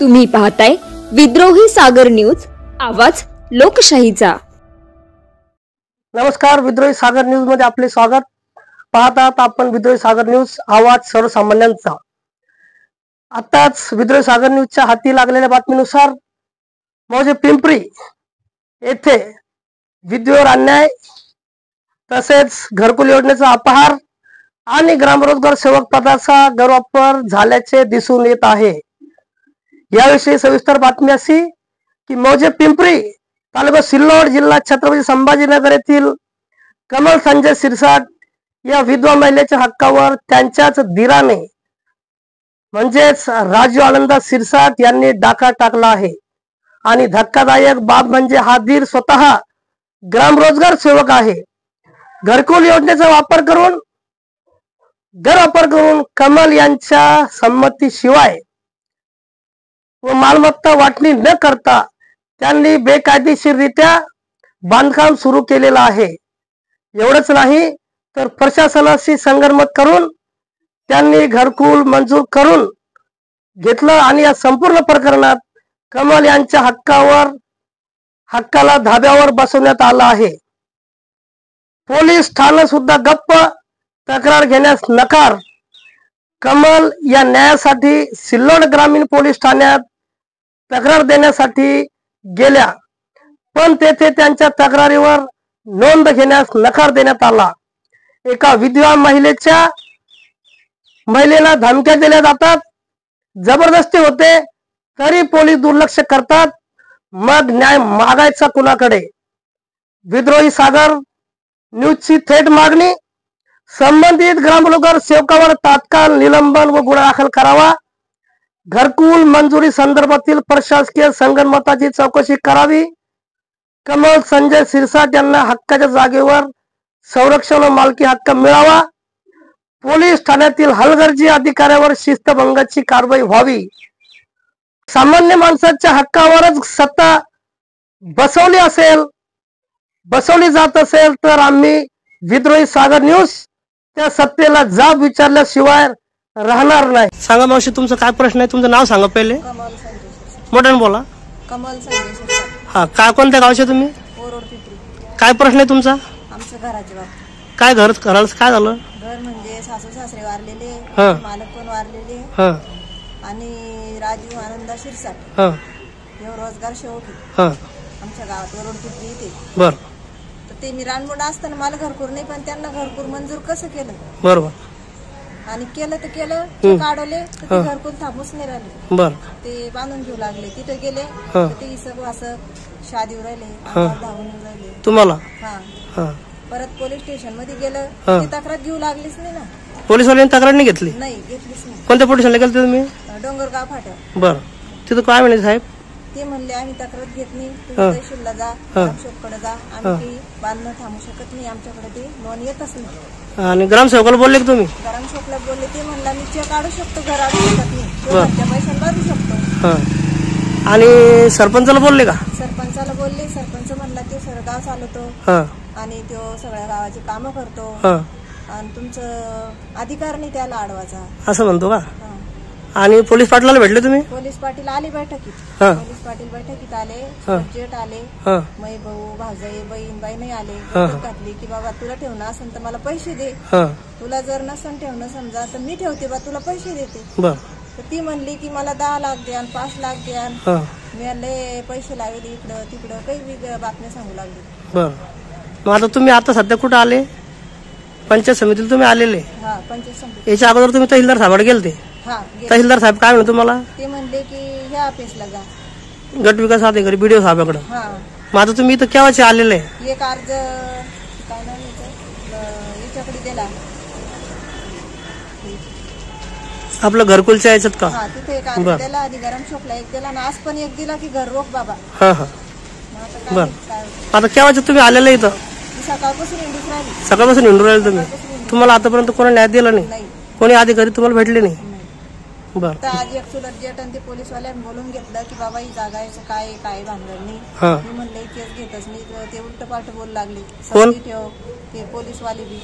तुम्ही पाहताय विद्रोही सागर न्यूज, आवाज लोकशाहीचा। नमस्कार, विद्रोही सागर न्यूज मध्ये आपले स्वागत। पाहतात आपण विद्रोही सागर न्यूज, आवाज सर्वसामान्यांचा। आताच विद्रोही सागर न्यूजच्या हाती लागलेल्या बातमीनुसार मौजे पिंपरी येथे विद्युतवर अन्याय तसेच घरकुल योजनेचा अपहार आणि ग्रामरोजगार सेवक पदाचा गैरवापर झाल्याचे दिसून येत आहे। याविषयी सविस्तर बातमी अशी की मौजे पिंपरी तालुका सिल्लोड जिल्हा छत्रपती संभाजीनगर येथील कमल संजय सिरसाट या विधवा महिलेच्या हक्कावर त्यांच्याच धीराने म्हणजेच राजू आनंदा सिरसाट यांनी डाका टाकला आहे। आणि धक्कादायक बाब म्हणजे हा धीर स्वतः ग्रामरोजगार सेवक आहे। घरकुल योजनेचा वापर करून कमल यांच्या संमतीशिवाय व मालमत्ता वाटणी न करता त्यांनी बेकायदेशीररित्या बांधकाम सुरू केलेलं आहे। एवढंच नाही तर प्रशासनाशी संगनमत करून त्यांनी घरकुल मंजूर करून घेतलं आणि या संपूर्ण प्रकरणात कमल यांच्या हक्काला धाब्यावर बसवण्यात आलं आहे। पोलीस ठाणे सुद्धा गप्प, तक्रार घेण्यास नकार। कमल या न्यायासाठी सिल्लोड ग्रामीण पोलीस ठाण्यात तक्रार देण्यासाठी गेल्या, पण तेथे त्यांच्या तक्रारीवर नोंद घेण्यास नकार देण्यात आला। एका विधवा महिलेला धमक्या दिल्या जातात, जबरदस्ती होते, तरी पोलीस दुर्लक्ष करतात। मग न्याय मागायचा कुणाकडे? विद्रोही सागर न्यूजची थेट मागणी, संबंधित ग्रामरोजगार सेवकावर तात्काळ निलंबन व गुन्हा दाखल करावा। घरकुल मंजुरी संदर्भातील प्रशासकीय संगनमताची चौकशी करावी। कमल संजय सिरसाट यांना हक्काच्या जागेवर संरक्षण व मालकी हक्क मिळावा। पोलीस ठाण्यातील हलगर्जी अधिकाऱ्यावर शिस्तभंगाची कारवाई व्हावी। सामान्य माणसाच्या हक्कावरच सत्ता बसवली जात असेल तर आम्ही विद्रोही सागर न्यूज त्या सत्तेला जाब विचारल्याशिवाय राहणार नाही। सांगा मावशी, तुमचा काय प्रश्न आहे? तुमचं नाव सांगा पहिले। मोठ्याने बोला। कमल संजय सिरसाट। हा, काय कोणत्या गावचे तुम्ही? ओरोड पिंपरी। काय प्रश्न आहे तुमचा? आमच्या घराच्या बाबतीत। काय घराचं काय झालं? घर म्हणजे सासू सासरे वारलेले, मालक पण वारलेले, आणि राजू आनंदा सिरसाट हे रोजगार सेवक आमच्या गावात ओरोड पिंपरी इथे। बर, तर ते मी रानमोड असताना मला घरकुल नाही, पण त्यांना घरकुल मंजूर कसं केलं? बरोबर। आणि केलं तर केलं, ते काढवले तर ते घरकुल थांबूच नाही राहिले। बर, ते बांधून घेऊ लागले। तिथे गेले तर ते सगळं असं शादी राहिले, धावून राहिले तुम्हाला। हा, परत पोलीस स्टेशन मध्ये गेलं, ती तक्रार घेऊ लागलीच नाही ना। पोलिसवाल्यांनी तक्रार नाही घेतली? नाही घेतलीच नाही। कोणत्या पोलीस स्टेशनला गेलते तुम्ही? डोंगरगाव फाटा। बर, तिथं काय म्हणे साहेब? ते म्हणले आम्ही तक्रार घेत नाही, तुम्ही तहसीलला जा, ग्रामसेवकाकडे जा, आम्ही बांधणं थांबू शकत नाही, आमच्याकडे ते नोंद येतच नाही। आणि ग्रामसेवकाला बोलले की तुम्ही? ग्रामसेवकला बोलले, ते म्हणला मी चेक काढू शकतो, घर आणू शकत नाही, पैशाला बांधू शकतो। आणि सरपंचाला बोलले का? सरपंचाला बोलले, सरपंच म्हणला ते गाव चालवतो आणि तो सगळ्या गावाची कामं करतो आणि तुमचं अधिकार नाही त्याला अडवायचा, असं म्हणतो का? आणि पोलीस पाटलाला भेटले तुम्ही? पोलीस पाटील आले बैठकीत। पोलीस पाटील बैठकीत आले, जेठ आले, मै भाऊ भाऊजाई बहीण बाई नाही आले। घातली की बाबा तुला ठेवणं असेल तर मला पैसे दे, तुला जर नसन ठेवणं समजा तर मी ठेवते बा, तुला पैसे देते। तर ती म्हणली की मला 10 लाख द्या, 5 लाख द्या। मी लय पैसे लागले, इकडं तिकडं काही बातम्या सांगू लागली। बर, मग आता तुम्ही आता सध्या कुठं आले? पंचायत समितीला तुम्ही आलेले? पंचायत समिती। याच्या अगोदर तुम्ही तहसीलदार साहेबांकडे गेलते? तहसीलदार साहेब काय म्हणले तुम्हाला? ते म्हणले की ह्या ऑफिसला जा, गट विकास अधिकारी BDO साहेबांकडे। मग आता तुम्ही इथं केव्हाचे आलेले? एक अर्ज काय नाव याच्याकडे दिला, आपलं घरकुलच्या याच्यात का? तिथे एक अर्ज दिला, अधिकाऱ्यां शोकला एक दिला, आज पण एक दिला की घर रोख बाबा। बर, आता केव्हाचे तुम्ही आलेले इथं? सकाळपासून हिंडून राहिले। सकाळपासून हिंडून राहिले तुम्ही? तुम्हाला आतापर्यंत कोणी न्याय दिला नाही? कोणी अधिकारी तुम्हाला भेटले नाही? बर, तर आज एक चुलत जेठ आणि ते पोलीसवाल्यानं बोलून घेतलं की बाबा ही जागा याचं काय भानगड नाही। मी म्हणले केस घेतच नाही, ते उलट पालट बोलू लागले। ठेव ते पोलीसवाले बी